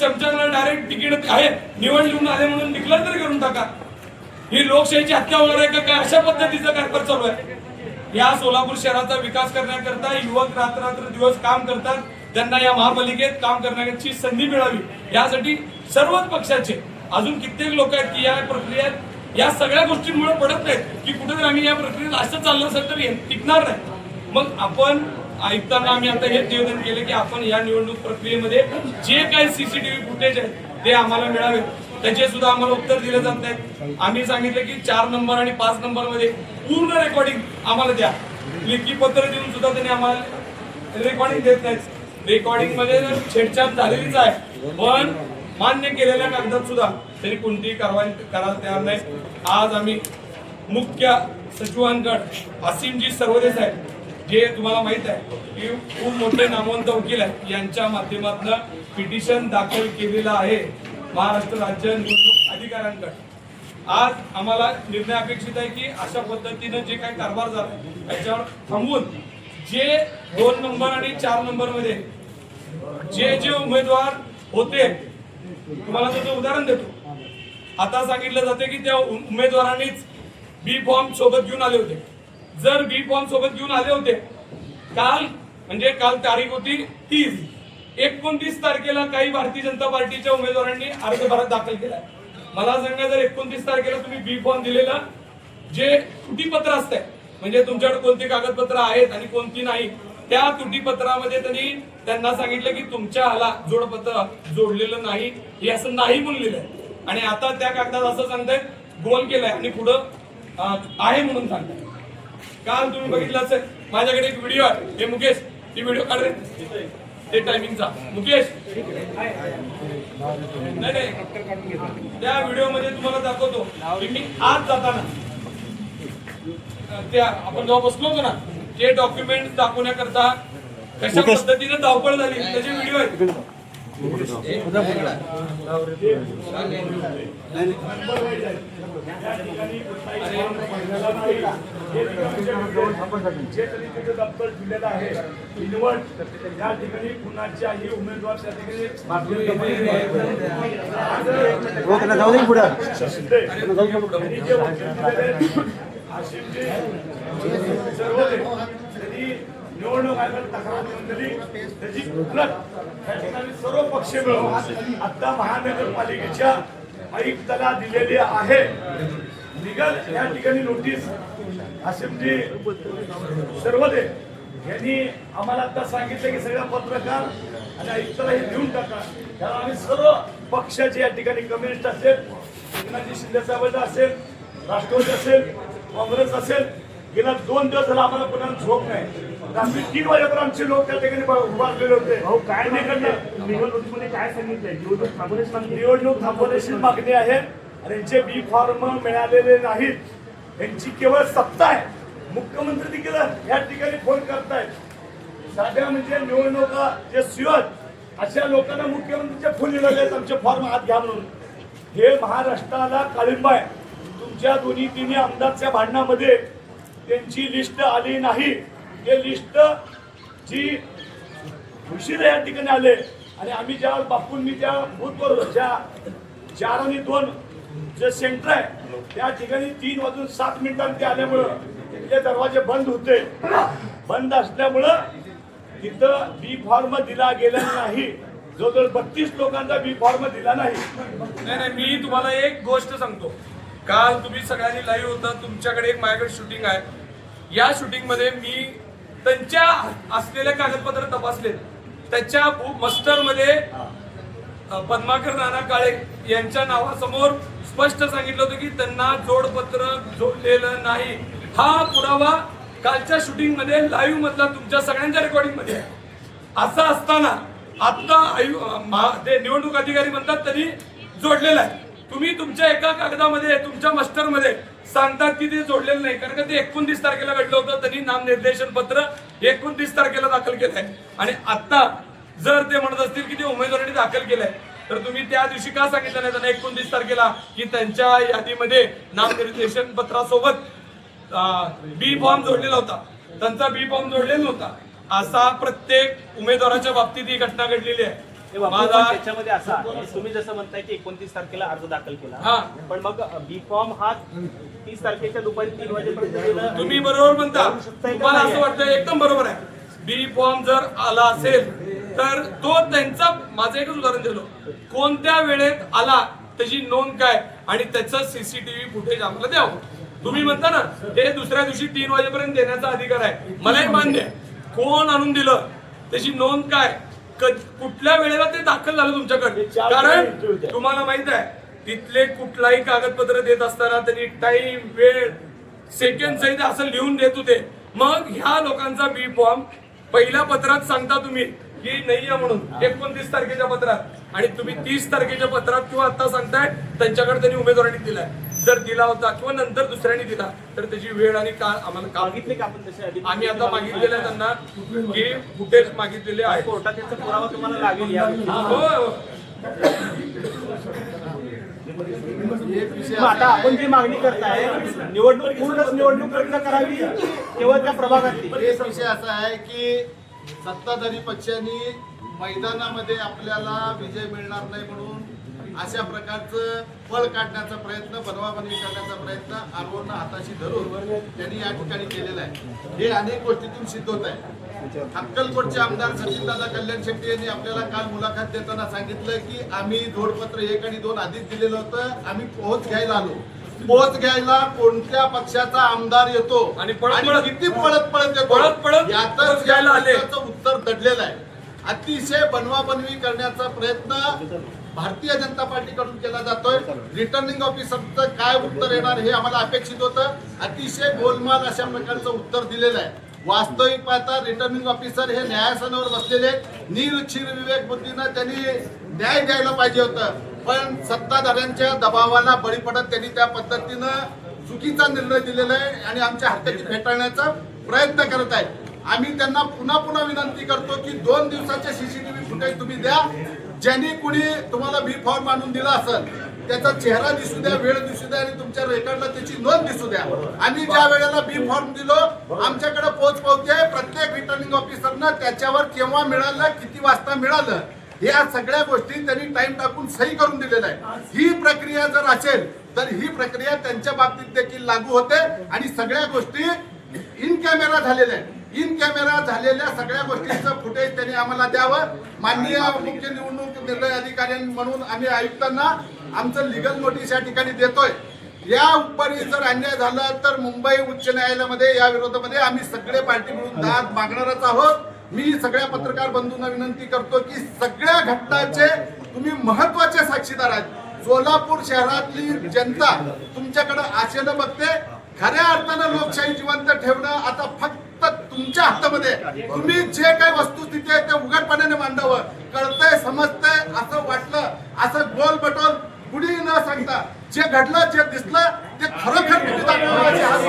चमच्याला direct ticket आहे निवड लिहून आले म्हणून डिक्लेअर तरी करून टाका। ही लोकशाहीची हत्या होणार आहे का काय अशा पद्धतीचं कारभार चालू आहे। या सोलापूर शहराचा विकास करण्याकरता युवक रात्र दिवस काम करतात, त्यांना या महापालिकेत काम करण्याची संधी मिळावी यासाठी सर्वच पक्षाचे अजून कित्येक लोक आहेत की या प्रक्रियेत या सगळ्या गोष्टींमुळे पडत नाहीत की कुठेतरी आम्ही या प्रक्रियेत असं चाललं असेल तर टिकणार नाही। मग आपण आयुक्तांना आम्ही आता हे निवेदन केले की आपण या निवडणूक प्रक्रियेमध्ये जे काही सीसीटीव्ही फुटेज आहे ते आम्हाला मिळावे, त्याचे सुद्धा आम्हाला उत्तर दिले जात नाही। आम्ही सांगितलं की 4 नंबर आणि 5 नंबर मध्ये पूर्ण रेकॉर्डिंग आम्हाला द्या, लेखी पत्र देऊन सुद्धा त्यांनी आम्हाला रेकॉर्डिंग देत नाहीत। रेकॉर्डिंग मध्ये छेडछाड झालेलीच आहे पण मान्य केलेल्या कागदात सुद्धा तरी कोणतीही कारवाई करायला तयार नाही। आज आम्ही मुख्य सचिवांकडे असीमजी सर्वदेश आहे जे तुम्हाला माहित आहे की खूप मोठे नामवंत वकील आहेत, यांच्या माध्यमातून पिटिशन दाखल केलेलं आहे महाराष्ट्र राज्य निवडणूक अधिकाऱ्यांकडे। आज आम्हाला निर्णय अपेक्षित आहे की अशा पद्धतीने जे काही कारभार झाला त्याच्यावर थांबवून जे 2 नंबर आणि 4 नंबर मध्ये जे उमेदवार होते, तुम्हाला त्याचं उदाहरण देतो। आता सांगितलं जाते की त्या उमेदवारांनीच बी फॉर्म सोबत घेऊन आले होते। जर बी फॉर्म सोबत घेऊन आले होते काल म्हणजे काल तारीख होती 30, 29 तारखेला काही भारतीय जनता पार्टीच्या उमेदवारांनी अर्ज भरत दाखल केला। मला सांगा जर 29 तारखेला तुम्ही बी फॉर्म दिलेला जे त्रुटीपत्र असते म्हणजे तुमच्याकडे कोणती कागदपत्र आहेत आणि कोणती नाही, त्या त्रुटीपत्रामध्ये त्यांना सांगितलं की तुमच्या हाला जोडपत्र जोडलेलं नाही हे असं नाही म्हणलेलं आहे आणि आता त्या कागदात असं सांगतायत गोल केलंय आणि पुढं आहे म्हणून सांगताय। काल तुम्ही बघितलं असेल माझ्याकडे एक व्हिडिओ आहे, हे मुकेश ती व्हिडिओ काढ रे ते टायमिंगचा मुकेश नाही त्या व्हिडिओ मध्ये तुम्हाला दाखवतो की मी आज जाताना त्या आपण जेव्हा बसलो होतो ना ते डॉक्युमेंट दाखवण्याकरता कशा पद्धतीने धावपळ झाली त्याचे व्हिडिओ आहेत। दप्तर दिलेलं आहे निवड या ठिकाणी कुणाच्याही उमेदवार त्या ठिकाणी निवडणूक आयोगाला तक्रार नोंदवली त्याची प्रत या ठिकाणी सर्व पक्ष मिळून आता महानगरपालिकेच्या आयुक्ताला दिलेली आहे। निघाल या ठिकाणी नोटीस आसिमजी सर्वदे यांनी आम्हाला आता सांगितलं की सगळ्या पत्रकार आणि आयुक्ताला हे देऊन टाका, कारण आम्ही सर्व पक्षाचे या ठिकाणी कम्युनिस्ट असेल, एकनाथजी शिंदे साहेब असेल, राष्ट्रवादी असेल, काँग्रेस असेल, गेल्या 2 दिवस झाला आम्हाला कोणाला झोप नाही। रात्री 3 वाजेपर्यंत आमचे लोक त्या ठिकाणी उभारलेले होते। काय निवडणुकीमध्ये काय सांगितलंय? निवडणूक थांबवण्याची मागणी आहे आणि यांचे बी फॉर्म मिळालेले नाहीत, यांची केवळ सत्ता आहे। मुख्यमंत्री देखील या ठिकाणी फोन करतायत। साध्या म्हणजे निवडणुका जे सुयत अशा लोकांना मुख्यमंत्रीचे फोन दिलेले आमचे फॉर्म हात घ्या म्हणून। हे महाराष्ट्राला काळिंबा आहे। तुमच्या 2-3 आमदारच्या भांडणामध्ये त्यांची लिस्ट आली नाही, ते लिस्ट जी उशिरा या ठिकाणी आले आणि आम्ही ज्या बापूंनी त्या बूथवर ज्या 4 आणि 2 जे सेंटर आहे त्या ठिकाणी 3 वाजून 7 मिनिटांनी ते आल्यामुळं तिथले दरवाजे बंद होते। बंद असल्यामुळं तिथं बी फॉर्म दिला गेला नाही। जवळजवळ 32 लोकांचा बी फॉर्म दिला नाही। मी तुम्हाला एक गोष्ट सांगतो, काल तुम्ही सगळ्यांनी लाईव्ह होता, तुमच्याकडे एक माझ्याकडे शूटिंग आहे। या शूटिंग मध्ये मी त्यांच्या असलेले कागदपत्र तपासले, त्याच्या मस्टर मध्ये पद्माकर नाना काळे यांच्या नावासमोर स्पष्ट सांगितलं होतं की त्यांना जोडपत्र जोडलेलं नाही। हा पुरावा कालच्या शूटिंग मध्ये लाईव्ह मधला तुमच्या सगळ्यांच्या रेकॉर्डिंग मध्ये आहे। असं असताना आता ते निवडणूक अधिकारी म्हणतात त्यांनी जोडलेलं आहे। तुम्ही तुमच्या एका कागदामध्ये तुमच्या मास्टर मध्ये सांगतात की ते जोडलेलं नाही, कारण का ते 29 तारखेला घडलं होतं। त्यांनी नामनिर्देशन पत्र 29 तारखेला दाखल केलंय आणि आता जर ते म्हणत असतील की ते उमेदवारांनी दाखल केलंय तर तुम्ही त्या दिवशी का सांगितलं नाही त्यांना 29 तारखेला की त्यांच्या यादीमध्ये नामनिर्देशन पत्रासोबत बी फॉर्म जोडलेला होता, त्यांचा बी फॉर्म जोडलेला नव्हता। असा प्रत्येक उमेदवाराच्या बाबतीत ही घटना घडलेली आहे। हे बाबू, पण त्याच्यामध्ये असं आहे, तुम्ही जसं म्हणताय की 29 तारखेला अर्ज दाखल हा. केला, पण मग बी फॉर्म हा 30 तारखेच्या दुपारी 3 वाजेपर्यंत दिलं. तुम्ही बरोबर म्हणता, करू शकताय का तुम्हाला नाही? असं वाटतं एकदम बरोबर आहे. बी फॉर्म जर आला असेल तर तो त्यांचा, माझं एकच उदाहरण दिलं, कोणत्या वेळेत आला त्याची नोंद काय आणि त्याचं सीसीटीव्ही फुटेज आम्हाला द्यावं. तुम्ही म्हणता ना ते दुसऱ्या दिवशी 3 वाजेपर्यंत देण्याचा अधिकार आहे, मलाही मान्य आहे. कोण आणून दिलं त्याची नोंद काय, कुठल्या वेळेला ते दाखल झालं तुमच्याकडे, कारण तुम्हाला माहित आहे तिथले कुठलाही कागदपत्र देत असताना त्यांनी टाइम, वेळ, सेकंड सहित असं लिहून देत होते. मग ह्या लोकांचा बी फॉर्म पहिल्या पत्रात सांगता तुम्ही की नाही आहे म्हणून 29 तारखेच्या पत्रात, आणि तुम्ही 30 तारखेच्या पत्रात किंवा आता सांगताय त्यांच्याकडे त्यांनी उमेदवारांनी दिलाय. जर दिला होता किंवा नंतर दुसऱ्याने दिला तर त्याची वेळ आणि काळ आम्हाला का मागितले का आपण तसे अधिक? आम्ही आता मागितलेलं आहे त्यांना की फुटेज मागितलेले आहे. कोर्टात त्याचा पुरावा तुम्हाला लागेल या गोष्टीचा. हो. मग आता आपण जी मागणी करताय, निवडणूक पूर्णच निवडणूक रद्द करावी केवळ त्या प्रभागातली. एक विषय असा आहे की सत्ताधारी पक्षांनी मैदानामध्ये आपल्याला विजय मिळणार नाही म्हणून अशा प्रकारचं फळ काढण्याचा प्रयत्न, बनवाबनवी करण्याचा प्रयत्न आरोहण हाताशी धरून त्यांनी या ठिकाणी केलेला आहे. हे अनेक गोष्टीतून सिद्ध होत आहे. अक्कलकोटचे आमदार सचिनदादा कल्याण शेट्टी यांनी आपल्याला काल मुलाखत देताना सांगितलं की आम्ही जोडपत्र 1 आणि 2 आधीच दिलेलं होतं, आम्ही पोहोच घ्यायला आलो. पोहोच घ्यायला कोणत्या पक्षाचा आमदार येतो आणि पळत किती पळत पळत येतो पळत यातच पोहोच घ्यायला आले. प्रश्नाचं उत्तर दडलेलं आहे. अतिशय बनवाबनवी करण्याचा प्रयत्न भारतीय जनता पार्टीकडून केला जातोय. रिटर्निंग ऑफिसरचं काय उत्तर येणार हे आम्हाला अपेक्षित होतं. अतिशय गोलमाल अशा प्रकारचं उत्तर दिलेलं आहे. वास्तविक पाहता रिटर्निंग ऑफिसर हे न्यायासनावर बसलेले निर्चिर विवेक बुद्धीनं त्यांनी न्याय द्यायला पाहिजे होतं, पण सत्ताधाऱ्यांच्या दबावाला बळी पडत त्यांनी त्या पद्धतीनं चुकीचा निर्णय दिलेला आहे आणि आमच्या हक्काची फेटाळण्याचा प्रयत्न करत आहे. आम्ही त्यांना पुन्हा पुन्हा विनंती करतो की 2 दिवसाचे सीसीटीव्ही फुटेज तुम्ही द्या. ज्यांनी कुणी तुम्हाला बी फॉर्म आणून दिला असेल त्याचा चेहरा दिसू द्या, वेळ दिसू द्या आणि तुमच्या रेकॉर्डला त्याची नोंद दिसू द्या. आम्ही ज्या वेळेला बी फॉर्म दिलो आमच्याकडे पोच पावते प्रत्येक रिटर्निंग ऑफिसरनं त्याच्यावर केव्हा मिळालं, किती वाजता मिळालं, या सगळ्या गोष्टी त्यांनी टाइम टाकून सही करून दिलेलं आहे. ही प्रक्रिया जर असेल तर ही प्रक्रिया त्यांच्या बाबतीत देखील लागू होते आणि सगळ्या गोष्टी इन कॅमेरा झालेल्या आहेत. इन कॅमेरा झालेल्या सगळ्या गोष्टींचं फुटेज त्यांनी आम्हाला द्यावं. माननीय मुख्य निवडणूक निर्णय अधिकारी म्हणून आम्ही आयुक्तांना आमचं लिगल नोटीस या ठिकाणी देतोय. या उपरी जर अन्याय झाला तर मुंबई उच्च न्यायालयामध्ये या विरोधामध्ये आम्ही सगळे पार्टी मिळून दाद मागणारच आहोत. मी सगळ्या पत्रकार बंधूंना विनंती करतो की सगळ्या घटनांचे तुम्ही महत्वाचे साक्षीदार आहेत. सोलापूर शहरातली जनता तुमच्याकडे आशेनं बघते. खऱ्या अर्थानं लोकशाही जिवंत ठेवणं आता फक्त तुमच्या हातामध्ये. तुम्ही जे काही वस्तुस्थिती आहे ते उघडपणाने मांडावं. कळतंय, समजतंय असं वाटलं, असं गोल बटोल कुणी न सांगता जे घडलं, जे दिसलं ते खरोखर तुम्ही दाखवा.